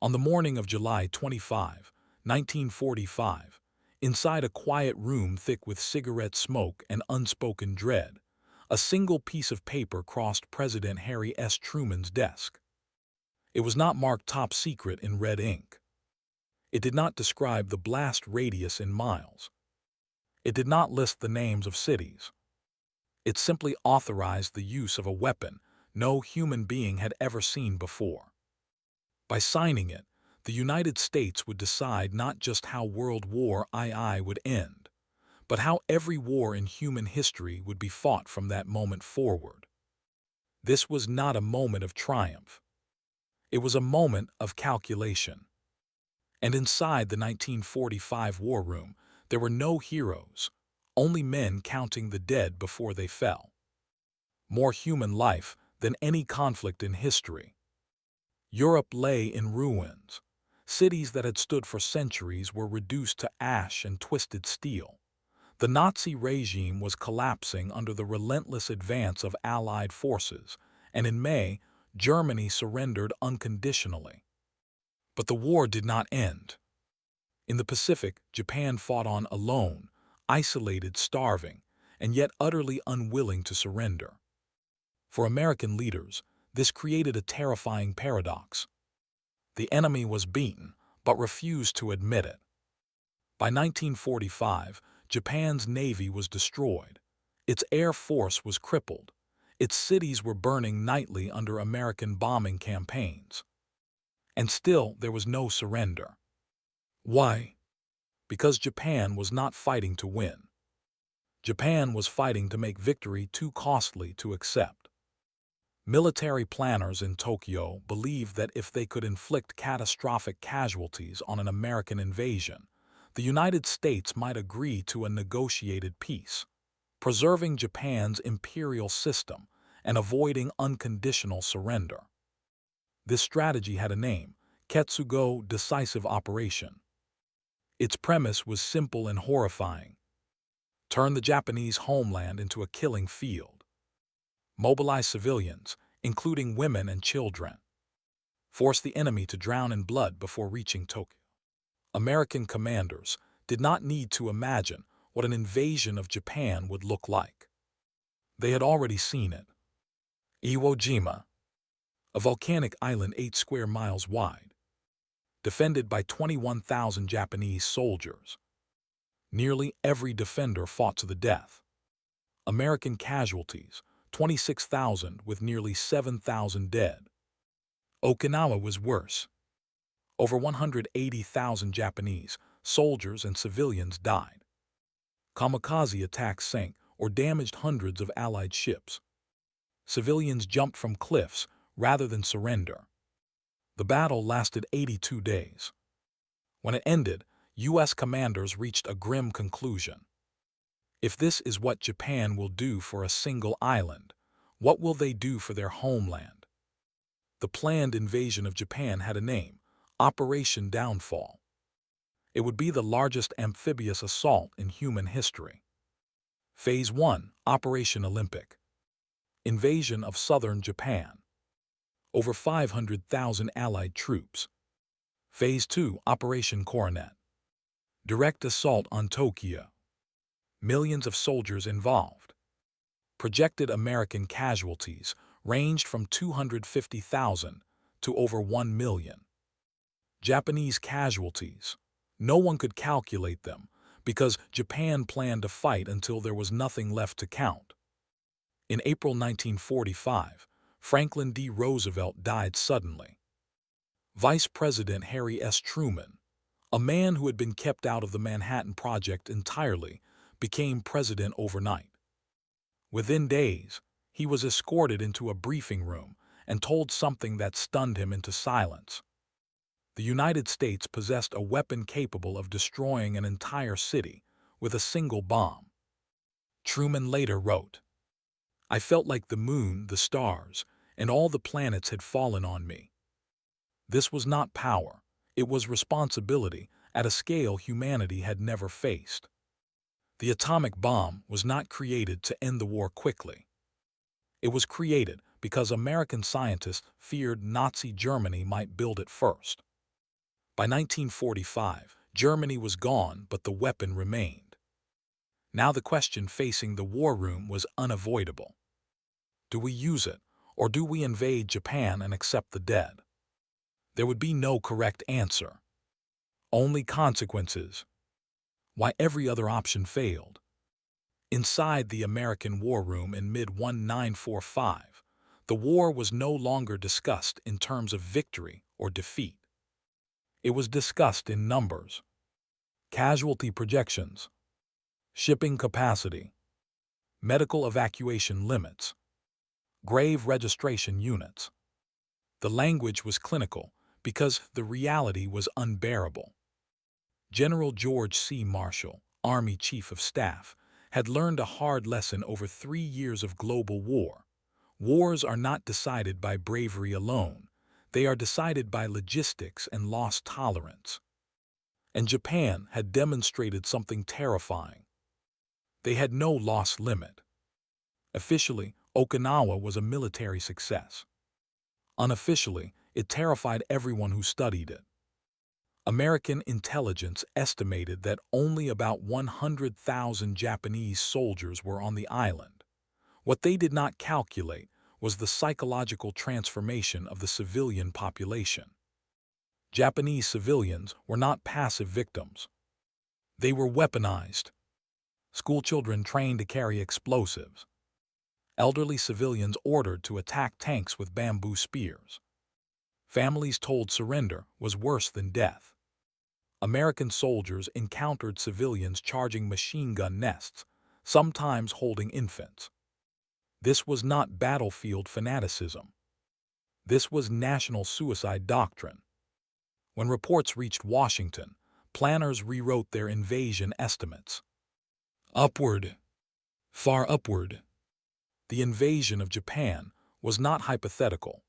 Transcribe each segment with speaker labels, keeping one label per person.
Speaker 1: On the morning of July 25, 1945, inside a quiet room thick with cigarette smoke and unspoken dread, a single piece of paper crossed President Harry S. Truman's desk. It was not marked top secret in red ink. It did not describe the blast radius in miles. It did not list the names of cities. It simply authorized the use of a weapon no human being had ever seen before. By signing it, the United States would decide not just how World War II would end, but how every war in human history would be fought from that moment forward. This was not a moment of triumph. It was a moment of calculation. And inside the 1945 war room, there were no heroes, only men counting the dead before they fell. More human life than any conflict in history. Europe lay in ruins. Cities that had stood for centuries were reduced to ash and twisted steel. The Nazi regime was collapsing under the relentless advance of Allied forces, and in May, Germany surrendered unconditionally. But the war did not end. In the Pacific, Japan fought on alone, isolated, starving, and yet utterly unwilling to surrender. For American leaders, this created a terrifying paradox. The enemy was beaten, but refused to admit it. By 1945, Japan's navy was destroyed. Its air force was crippled. Its cities were burning nightly under American bombing campaigns. And still there was no surrender. Why? Because Japan was not fighting to win. Japan was fighting to make victory too costly to accept. Military planners in Tokyo believed that if they could inflict catastrophic casualties on an American invasion, the United States might agree to a negotiated peace, preserving Japan's imperial system and avoiding unconditional surrender. This strategy had a name: Ketsugo Decisive Operation. Its premise was simple and horrifying. Turn the Japanese homeland into a killing field. Mobilize civilians, including women and children. Force the enemy to drown in blood before reaching Tokyo. American commanders did not need to imagine what an invasion of Japan would look like. They had already seen it. Iwo Jima, a volcanic island 8 square miles wide, defended by 21,000 Japanese soldiers. Nearly every defender fought to the death. American casualties, 26,000 with nearly 7,000 dead. Okinawa was worse. Over 180,000 Japanese soldiers and civilians died. Kamikaze attacks sank or damaged hundreds of Allied ships. Civilians jumped from cliffs rather than surrender. The battle lasted 82 days. When it ended, U.S. commanders reached a grim conclusion. If this is what Japan will do for a single island, what will they do for their homeland? The planned invasion of Japan had a name: Operation Downfall. It would be the largest amphibious assault in human history. Phase 1, Operation Olympic. Invasion of southern Japan. Over 500,000 Allied troops. Phase 2, Operation Coronet. Direct assault on Tokyo. Millions of soldiers involved. Projected American casualties ranged from 250,000 to over 1 million. Japanese casualties. No one could calculate them because Japan planned to fight until there was nothing left to count. In April 1945, Franklin D. Roosevelt died suddenly. Vice President Harry S. Truman, a man who had been kept out of the Manhattan Project entirely, became president overnight. Within days, he was escorted into a briefing room and told something that stunned him into silence. The United States possessed a weapon capable of destroying an entire city with a single bomb. Truman later wrote, "I felt like the moon, the stars, and all the planets had fallen on me." This was not power, it was responsibility at a scale humanity had never faced. The atomic bomb was not created to end the war quickly. It was created because American scientists feared Nazi Germany might build it first. By 1945, Germany was gone, but the weapon remained. Now the question facing the war room was unavoidable. Do we use it, or do we invade Japan and accept the dead? There would be no correct answer. Only consequences. Why every other option failed. Inside the American war room in mid-1945, the war was no longer discussed in terms of victory or defeat. It was discussed in numbers, casualty projections, shipping capacity, medical evacuation limits, grave registration units. The language was clinical because the reality was unbearable. General George C. Marshall, Army Chief of Staff, had learned a hard lesson over 3 years of global war. Wars are not decided by bravery alone. They are decided by logistics and loss tolerance. And Japan had demonstrated something terrifying. They had no loss limit. Officially, Okinawa was a military success. Unofficially, it terrified everyone who studied it. American intelligence estimated that only about 100,000 Japanese soldiers were on the island. What they did not calculate was the psychological transformation of the civilian population. Japanese civilians were not passive victims. They were weaponized. Schoolchildren trained to carry explosives. Elderly civilians ordered to attack tanks with bamboo spears. Families told surrender was worse than death. American soldiers encountered civilians charging machine gun nests, sometimes holding infants. This was not battlefield fanaticism. This was national suicide doctrine. When reports reached Washington, planners rewrote their invasion estimates. Upward, far upward. The invasion of Japan was not hypothetical.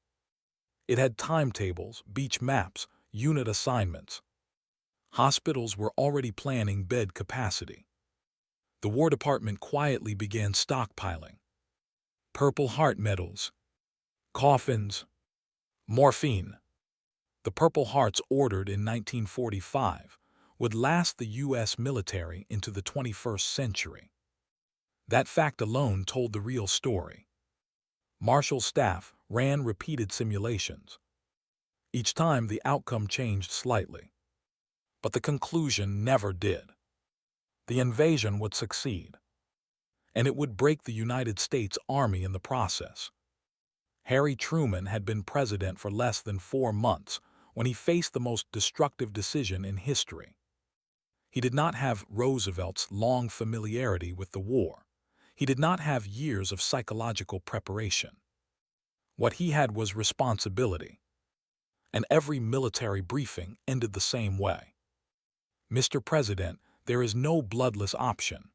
Speaker 1: It had timetables, beach maps, unit assignments. Hospitals were already planning bed capacity. The War Department quietly began stockpiling. Purple Heart medals, coffins, morphine. The Purple Hearts ordered in 1945 would last the U.S. military into the 21st century. That fact alone told the real story. Marshall's staff ran repeated simulations. Each time the outcome changed slightly. But the conclusion never did. The invasion would succeed. And it would break the United States Army in the process. Harry Truman had been president for less than 4 months when he faced the most destructive decision in history. He did not have Roosevelt's long familiarity with the war. He did not have years of psychological preparation. What he had was responsibility. And every military briefing ended the same way. Mr. President, there is no bloodless option.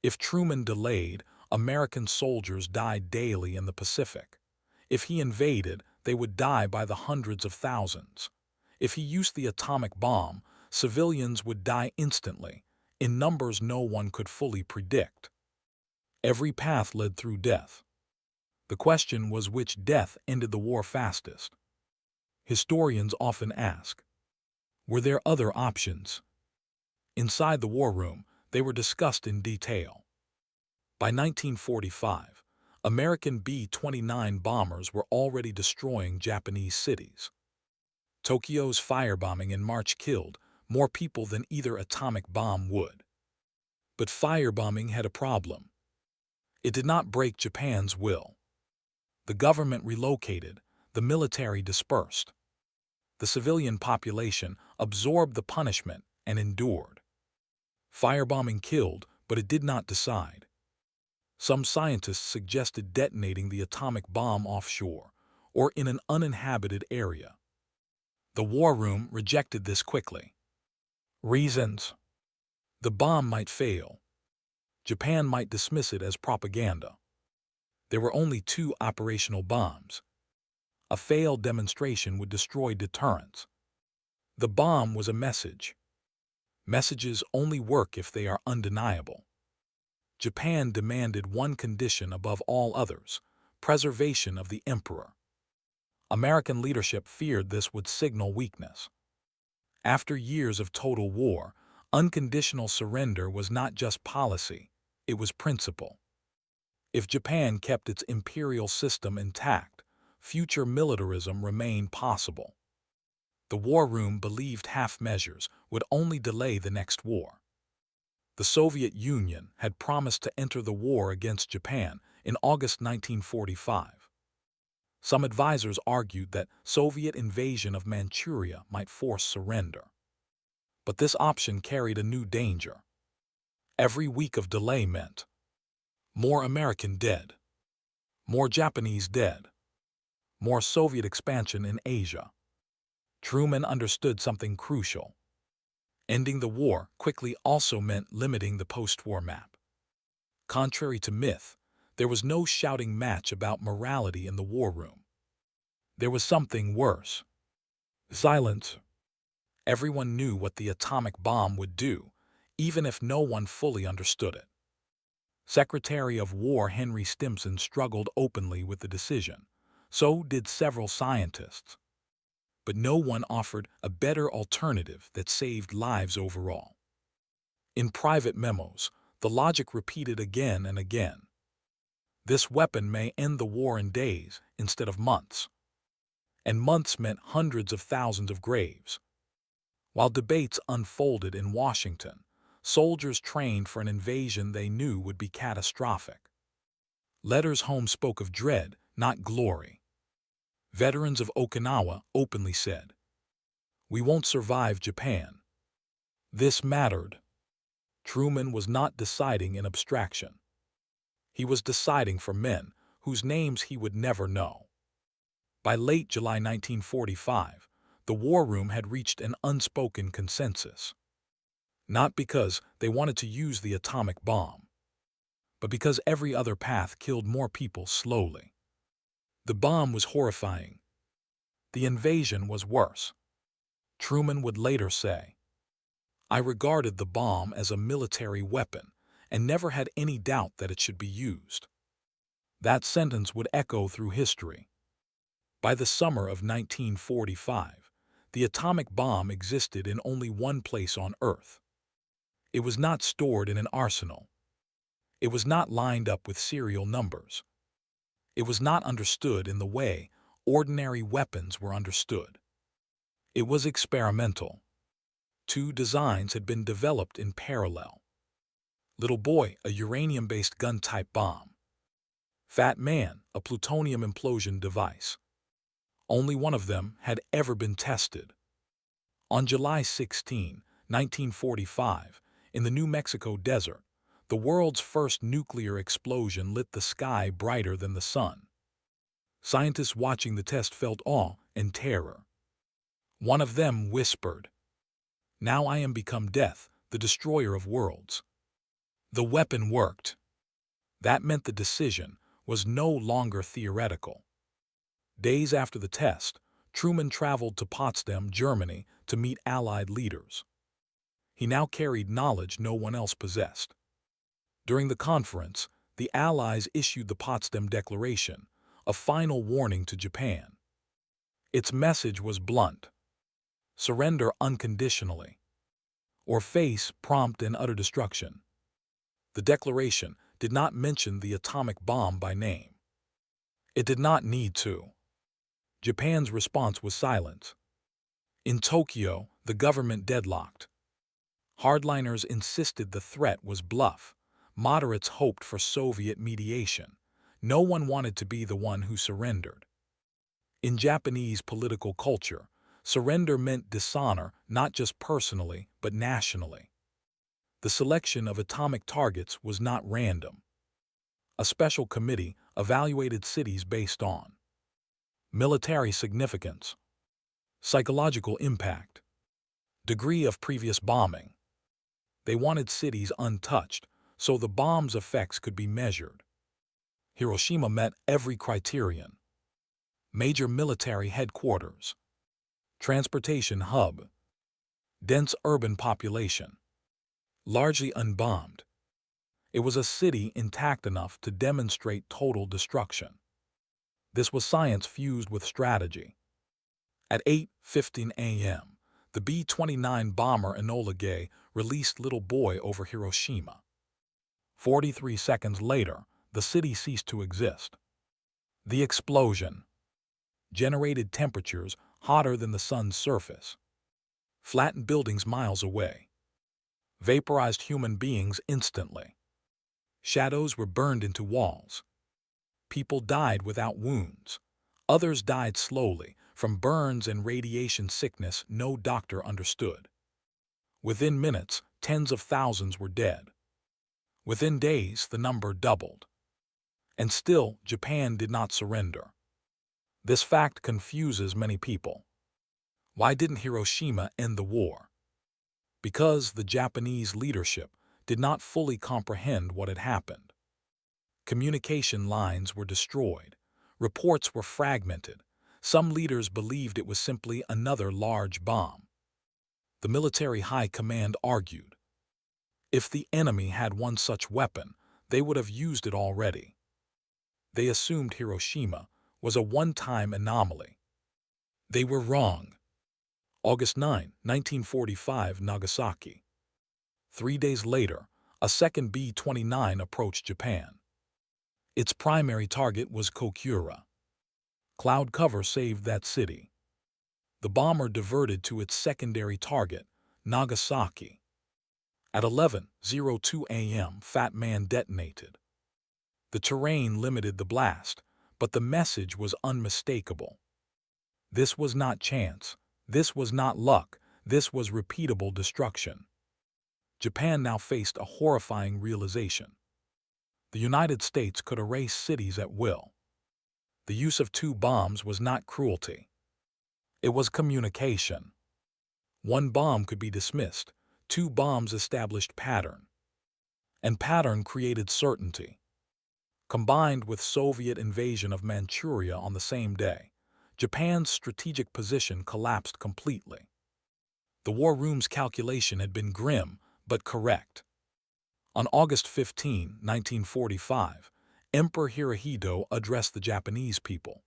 Speaker 1: If Truman delayed, American soldiers died daily in the Pacific. If he invaded, they would die by the hundreds of thousands. If he used the atomic bomb, civilians would die instantly, in numbers no one could fully predict. Every path led through death. The question was which death ended the war fastest. Historians often ask, were there other options? Inside the war room, they were discussed in detail. By 1945, American B-29 bombers were already destroying Japanese cities. Tokyo's firebombing in March killed more people than either atomic bomb would. But firebombing had a problem. It did not break Japan's will. The government relocated, the military dispersed. The civilian population absorbed the punishment and endured. Firebombing killed, but it did not decide. Some scientists suggested detonating the atomic bomb offshore or in an uninhabited area. The war room rejected this quickly. Reasons: the bomb might fail. Japan might dismiss it as propaganda. There were only 2 operational bombs. A failed demonstration would destroy deterrence. The bomb was a message. Messages only work if they are undeniable. Japan demanded one condition above all others: preservation of the emperor. American leadership feared this would signal weakness. After years of total war, unconditional surrender was not just policy, it was principle. If Japan kept its imperial system intact, future militarism remained possible. The war room believed half measures would only delay the next war. The Soviet Union had promised to enter the war against Japan in August 1945. Some advisors argued that Soviet invasion of Manchuria might force surrender. But this option carried a new danger. Every week of delay meant more American dead, more Japanese dead, more Soviet expansion in Asia. Truman understood something crucial. Ending the war quickly also meant limiting the post-war map. Contrary to myth, there was no shouting match about morality in the war room. There was something worse. Silence. Everyone knew what the atomic bomb would do, even if no one fully understood it. Secretary of War Henry Stimson struggled openly with the decision. So did several scientists. But no one offered a better alternative that saved lives overall. In private memos, the logic repeated again and again. This weapon may end the war in days instead of months. And months meant hundreds of thousands of graves. While debates unfolded in Washington, soldiers trained for an invasion they knew would be catastrophic. Letters home spoke of dread, not glory. Veterans of Okinawa openly said, "We won't survive Japan." This mattered. Truman was not deciding in abstraction. He was deciding for men whose names he would never know. By late July 1945, the war room had reached an unspoken consensus. Not because they wanted to use the atomic bomb, but because every other path killed more people slowly. The bomb was horrifying. The invasion was worse. Truman would later say, "I regarded the bomb as a military weapon and never had any doubt that it should be used." That sentence would echo through history. By the summer of 1945, the atomic bomb existed in only one place on Earth. It was not stored in an arsenal. It was not lined up with serial numbers. It was not understood in the way ordinary weapons were understood. It was experimental. Two designs had been developed in parallel. Little Boy, a uranium-based gun-type bomb. Fat Man, a plutonium implosion device. Only one of them had ever been tested. On July 16, 1945, in the New Mexico desert, the world's first nuclear explosion lit the sky brighter than the sun. Scientists watching the test felt awe and terror. One of them whispered, "Now I am become death, the destroyer of worlds." The weapon worked. That meant the decision was no longer theoretical. Days after the test, Truman traveled to Potsdam, Germany, to meet Allied leaders. He now carried knowledge no one else possessed. During the conference, the Allies issued the Potsdam Declaration, a final warning to Japan. Its message was blunt: surrender unconditionally, or face prompt and utter destruction. The declaration did not mention the atomic bomb by name. It did not need to. Japan's response was silence. In Tokyo, the government deadlocked. Hardliners insisted the threat was bluff. Moderates hoped for Soviet mediation. No one wanted to be the one who surrendered. In Japanese political culture, surrender meant dishonor not just personally but nationally. The selection of atomic targets was not random. A special committee evaluated cities based on military significance, psychological impact, degree of previous bombing. They wanted cities untouched, so the bomb's effects could be measured. Hiroshima met every criterion. Major military headquarters, transportation hub, dense urban population, largely unbombed. It was a city intact enough to demonstrate total destruction. This was science fused with strategy. At 8:15 a.m., The B-29 bomber Enola Gay released Little Boy over Hiroshima. 43 seconds later, the city ceased to exist. The explosion generated temperatures hotter than the sun's surface, flattened buildings miles away, vaporized human beings instantly. Shadows were burned into walls. People died without wounds. Others died slowly, from burns and radiation sickness no doctor understood. Within minutes, tens of thousands were dead. Within days, the number doubled. And still, Japan did not surrender. This fact confuses many people. Why didn't Hiroshima end the war? Because the Japanese leadership did not fully comprehend what had happened. Communication lines were destroyed. Reports were fragmented. Some leaders believed it was simply another large bomb. The military high command argued. If the enemy had one such weapon, they would have used it already. They assumed Hiroshima was a one-time anomaly. They were wrong. August 9, 1945, Nagasaki. 3 days later, a second B-29 approached Japan. Its primary target was Kokura. Cloud cover saved that city. The bomber diverted to its secondary target, Nagasaki. At 11:02 a.m., Fat Man detonated. The terrain limited the blast, but the message was unmistakable. This was not chance. This was not luck. This was repeatable destruction. Japan now faced a horrifying realization. The United States could erase cities at will. The use of 2 bombs was not cruelty. It was communication. 1 bomb could be dismissed. 2 bombs established pattern. And pattern created certainty. Combined with Soviet invasion of Manchuria on the same day, Japan's strategic position collapsed completely. The war room's calculation had been grim, but correct. On August 15, 1945, Emperor Hirohito addressed the Japanese people.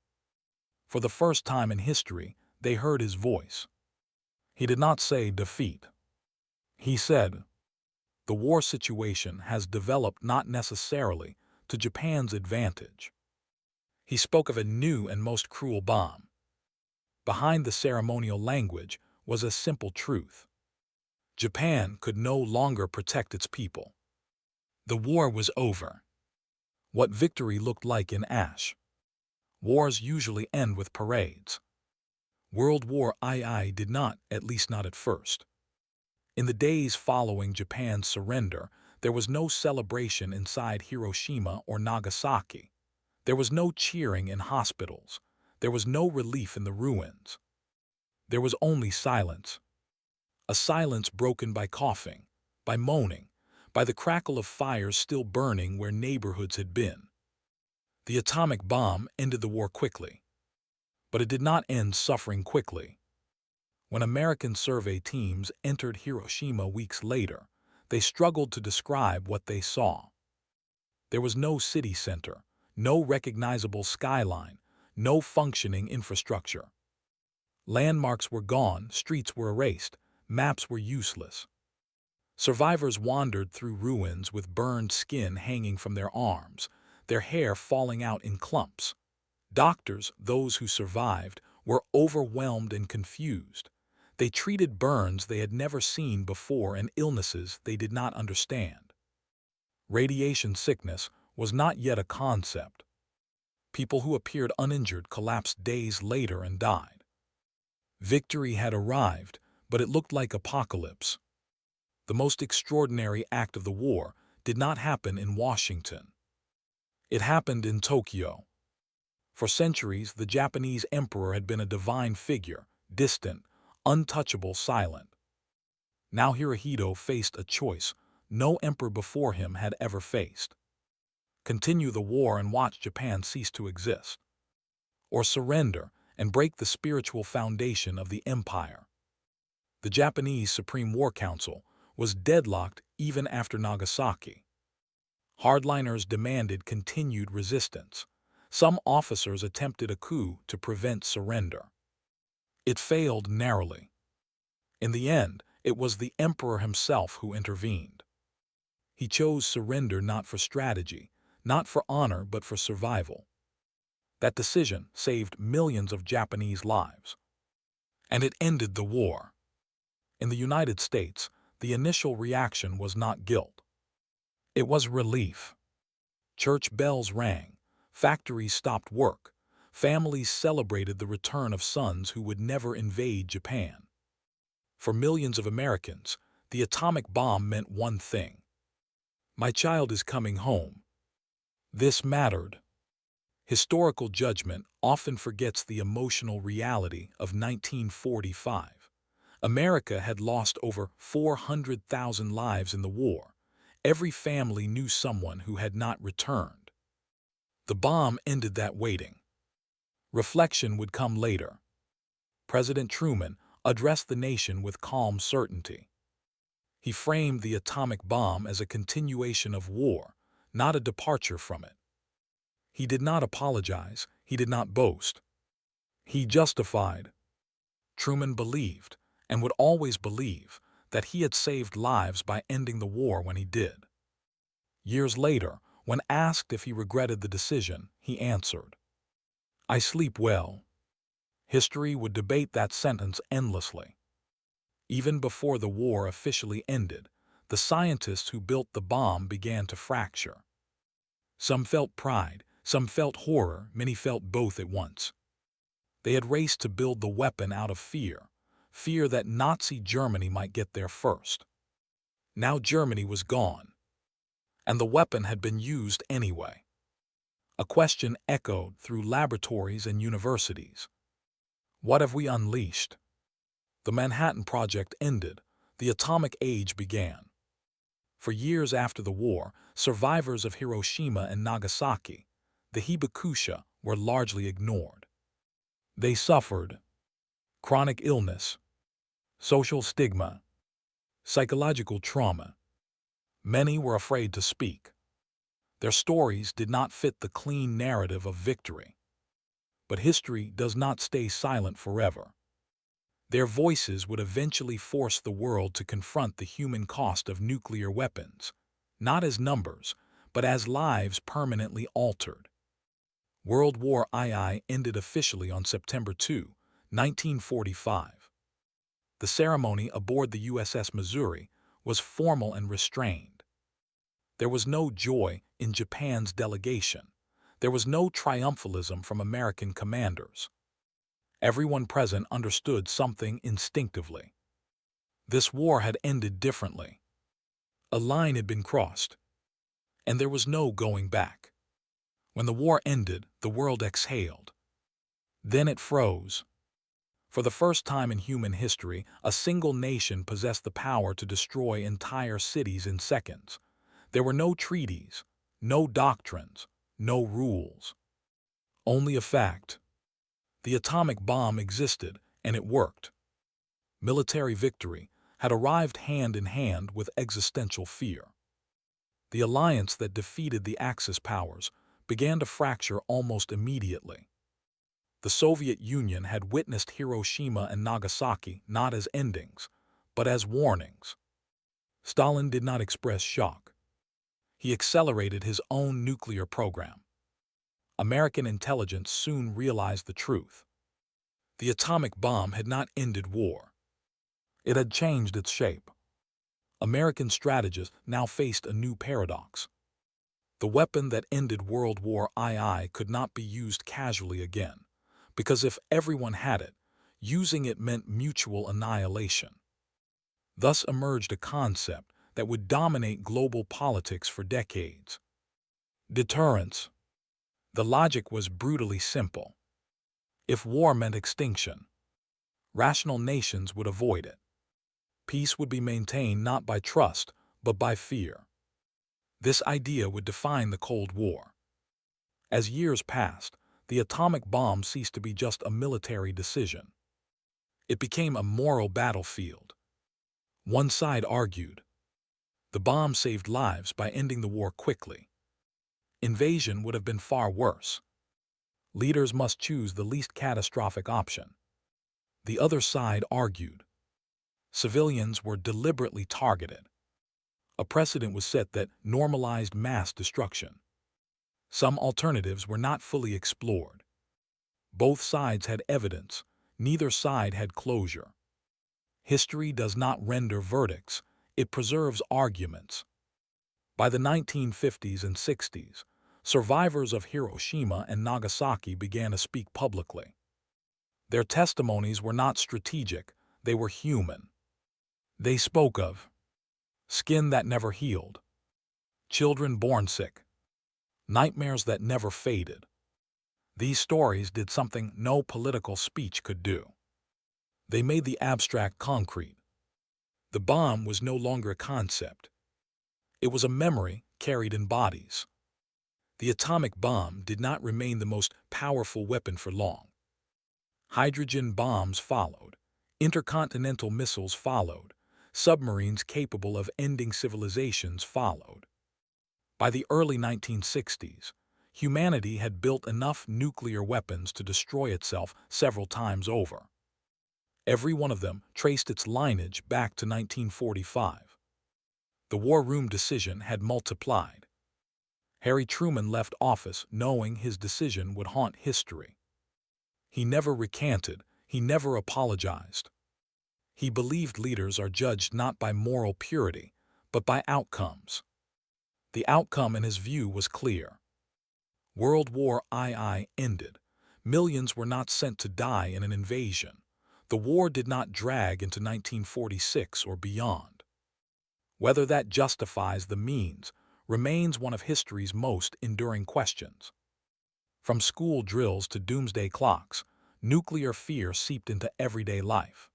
Speaker 1: For the first time in history, they heard his voice. He did not say defeat. He said, "The war situation has developed not necessarily to Japan's advantage." He spoke of a new and most cruel bomb. Behind the ceremonial language was a simple truth. Japan could no longer protect its people. The war was over. What victory looked like in ash. Wars usually end with parades. World War II did not, at least not at first. In the days following Japan's surrender, there was no celebration inside Hiroshima or Nagasaki. There was no cheering in hospitals. There was no relief in the ruins. There was only silence. A silence broken by coughing, by moaning, by the crackle of fires still burning where neighborhoods had been. The atomic bomb ended the war quickly. But it did not end suffering quickly. When American survey teams entered Hiroshima weeks later, they struggled to describe what they saw. There was no city center, no recognizable skyline, no functioning infrastructure. Landmarks were gone, streets were erased, maps were useless. Survivors wandered through ruins with burned skin hanging from their arms, their hair falling out in clumps. Doctors, those who survived, were overwhelmed and confused. They treated burns they had never seen before and illnesses they did not understand. Radiation sickness was not yet a concept. People who appeared uninjured collapsed days later and died. Victory had arrived, but it looked like apocalypse. The most extraordinary act of the war did not happen in Washington. It happened in Tokyo. For centuries, the Japanese emperor had been a divine figure, distant, untouchable, silent. Now Hirohito faced a choice no emperor before him had ever faced. Continue the war and watch Japan cease to exist. Or surrender and break the spiritual foundation of the empire. The Japanese Supreme War Council was deadlocked even after Nagasaki. Hardliners demanded continued resistance. Some officers attempted a coup to prevent surrender. It failed narrowly. In the end, it was the emperor himself who intervened. He chose surrender not for strategy, not for honor, but for survival. That decision saved millions of Japanese lives. And it ended the war. In the United States, the initial reaction was not guilt. It was relief. Church bells rang, factories stopped work, families celebrated the return of sons who would never invade Japan. For millions of Americans, the atomic bomb meant one thing: my child is coming home. This mattered. Historical judgment often forgets the emotional reality of 1945. America had lost over 400,000 lives in the war. Every family knew someone who had not returned. The bomb ended that waiting. Reflection would come later. President Truman addressed the nation with calm certainty. He framed the atomic bomb as a continuation of war, not a departure from it. He did not apologize, he did not boast. He justified. Truman believed, and would always believe, that he had saved lives by ending the war when he did. Years later, when asked if he regretted the decision, he answered, "I sleep well." History would debate that sentence endlessly. Even before the war officially ended, the scientists who built the bomb began to fracture. Some felt pride, some felt horror, many felt both at once. They had raced to build the weapon out of fear, fear that Nazi Germany might get there first. Now Germany was gone, and the weapon had been used anyway. A question echoed through laboratories and universities. What have we unleashed? The Manhattan Project ended, the atomic age began. For years after the war, survivors of Hiroshima and Nagasaki, the hibakusha, were largely ignored. They suffered chronic illness, social stigma, psychological trauma. Many were afraid to speak. Their stories did not fit the clean narrative of victory. But history does not stay silent forever. Their voices would eventually force the world to confront the human cost of nuclear weapons, not as numbers, but as lives permanently altered. World War II ended officially on September 2, 1945. The ceremony aboard the USS Missouri was formal and restrained. There was no joy in Japan's delegation. There was no triumphalism from American commanders. Everyone present understood something instinctively. This war had ended differently. A line had been crossed, and there was no going back. When the war ended, the world exhaled. Then it froze. For the first time in human history, a single nation possessed the power to destroy entire cities in seconds. There were no treaties, no doctrines, no rules. Only a fact. The atomic bomb existed, and it worked. Military victory had arrived hand in hand with existential fear. The alliance that defeated the Axis powers began to fracture almost immediately. The Soviet Union had witnessed Hiroshima and Nagasaki not as endings, but as warnings. Stalin did not express shock. He accelerated his own nuclear program. American intelligence soon realized the truth. The atomic bomb had not ended war. It had changed its shape. American strategists now faced a new paradox. The weapon that ended World War II could not be used casually again, because if everyone had it, using it meant mutual annihilation. Thus emerged a concept that would dominate global politics for decades: deterrence. The logic was brutally simple. If war meant extinction, rational nations would avoid it. Peace would be maintained not by trust, but by fear. This idea would define the Cold War. As years passed, the atomic bomb ceased to be just a military decision. It became a moral battlefield. One side argued, the bomb saved lives by ending the war quickly. Invasion would have been far worse. Leaders must choose the least catastrophic option. The other side argued, Civilians were deliberately targeted. A precedent was set that normalized mass destruction. Some alternatives were not fully explored. Both sides had evidence. Neither side had closure. History does not render verdicts. It preserves arguments. By the 1950s and 60s, survivors of Hiroshima and Nagasaki began to speak publicly. Their testimonies were not strategic, they were human. They spoke of skin that never healed, children born sick, nightmares that never faded. These stories did something no political speech could do. They made the abstract concrete. The bomb was no longer a concept. It was a memory carried in bodies. The atomic bomb did not remain the most powerful weapon for long. Hydrogen bombs followed. Intercontinental missiles followed. Submarines capable of ending civilizations followed. By the early 1960s, humanity had built enough nuclear weapons to destroy itself several times over. Every one of them traced its lineage back to 1945. The war room decision had multiplied. Harry Truman left office knowing his decision would haunt history. He never recanted, he never apologized. He believed leaders are judged not by moral purity, but by outcomes. The outcome in his view was clear. World War II ended. Millions were not sent to die in an invasion. The war did not drag into 1946 or beyond. Whether that justifies the means remains one of history's most enduring questions. From school drills to doomsday clocks, nuclear fear seeped into everyday life.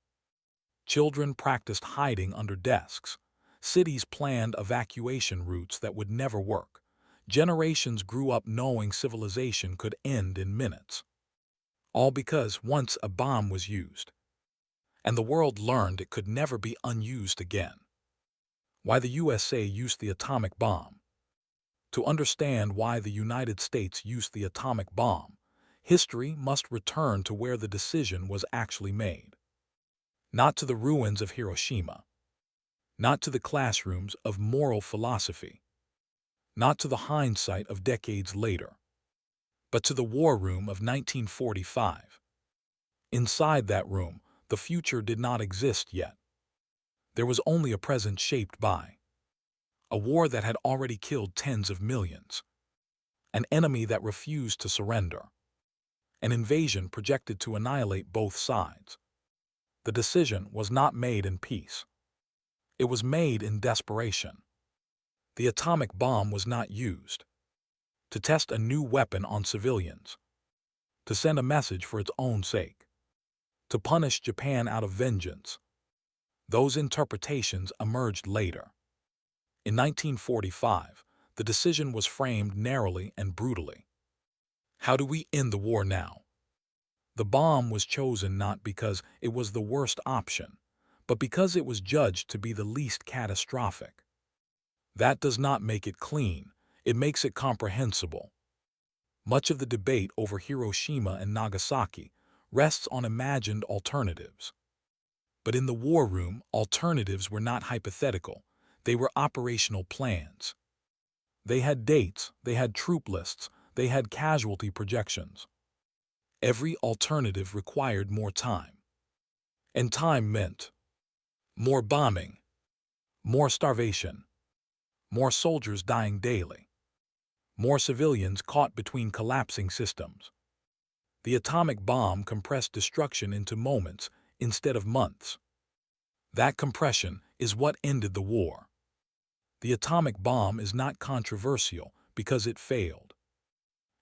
Speaker 1: Children practiced hiding under desks. Cities planned evacuation routes that would never work. Generations grew up knowing civilization could end in minutes. All because once a bomb was used. And the world learned it could never be unused again. Why the USA used the atomic bomb. To understand why the United States used the atomic bomb, history must return to where the decision was actually made. Not to the ruins of Hiroshima. Not to the classrooms of moral philosophy. Not to the hindsight of decades later. But to the war room of 1945. Inside that room, the future did not exist yet. There was only a present shaped by a war that had already killed tens of millions, an enemy that refused to surrender, an invasion projected to annihilate both sides. The decision was not made in peace. It was made in desperation. The atomic bomb was not used to test a new weapon on civilians, to send a message for its own sake, to punish Japan out of vengeance. Those interpretations emerged later. In 1945, the decision was framed narrowly and brutally. How do we end the war now? The bomb was chosen not because it was the worst option, but because it was judged to be the least catastrophic. That does not make it clean, it makes it comprehensible. Much of the debate over Hiroshima and Nagasaki rests on imagined alternatives. But in the war room, alternatives were not hypothetical. They were operational plans. They had dates, they had troop lists, they had casualty projections. Every alternative required more time. And time meant more bombing, more starvation, more soldiers dying daily, more civilians caught between collapsing systems. The atomic bomb compressed destruction into moments instead of months. That compression is what ended the war. The atomic bomb is not controversial because it failed.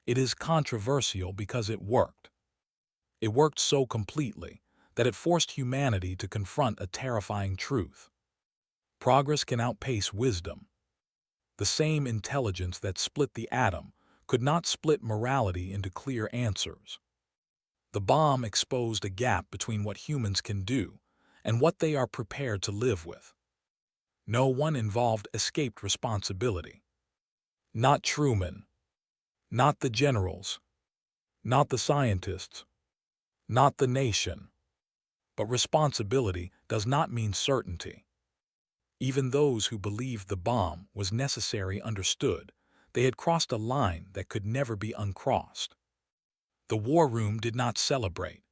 Speaker 1: It is controversial because it worked. It worked so completely that it forced humanity to confront a terrifying truth. Progress can outpace wisdom. The same intelligence that split the atom could not split morality into clear answers. The bomb exposed a gap between what humans can do and what they are prepared to live with. No one involved escaped responsibility. Not Truman. Not the generals. Not the scientists. Not the nation. But responsibility does not mean certainty. Even those who believed the bomb was necessary understood they had crossed a line that could never be uncrossed. The war room did not celebrate.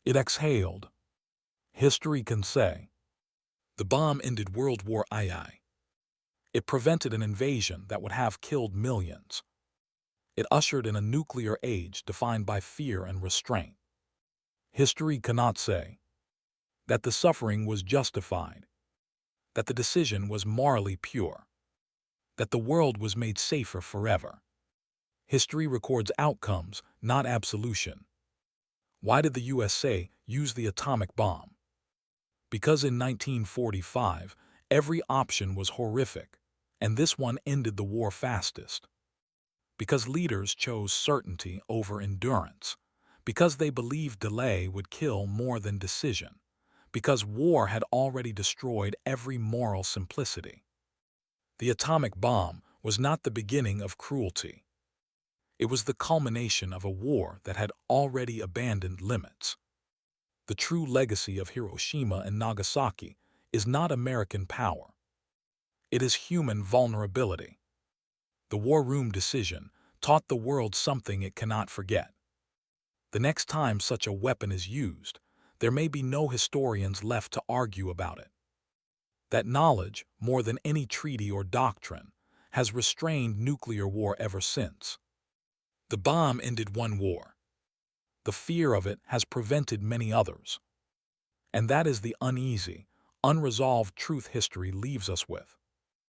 Speaker 1: It exhaled. History can say, the bomb ended World War II. It prevented an invasion that would have killed millions. It ushered in a nuclear age defined by fear and restraint. History cannot say that the suffering was justified, that the decision was morally pure, that the world was made safer forever. History records outcomes, not absolution. Why did the USA use the atomic bomb? Because in 1945, every option was horrific, and this one ended the war fastest. Because leaders chose certainty over endurance, because they believed delay would kill more than decision, because war had already destroyed every moral simplicity. The atomic bomb was not the beginning of cruelty. It was the culmination of a war that had already abandoned limits. The true legacy of Hiroshima and Nagasaki is not American power. It is human vulnerability. The war room decision taught the world something it cannot forget. The next time such a weapon is used, there may be no historians left to argue about it. That knowledge, more than any treaty or doctrine, has restrained nuclear war ever since. The bomb ended one war. The fear of it has prevented many others. And that is the uneasy, unresolved truth history leaves us with.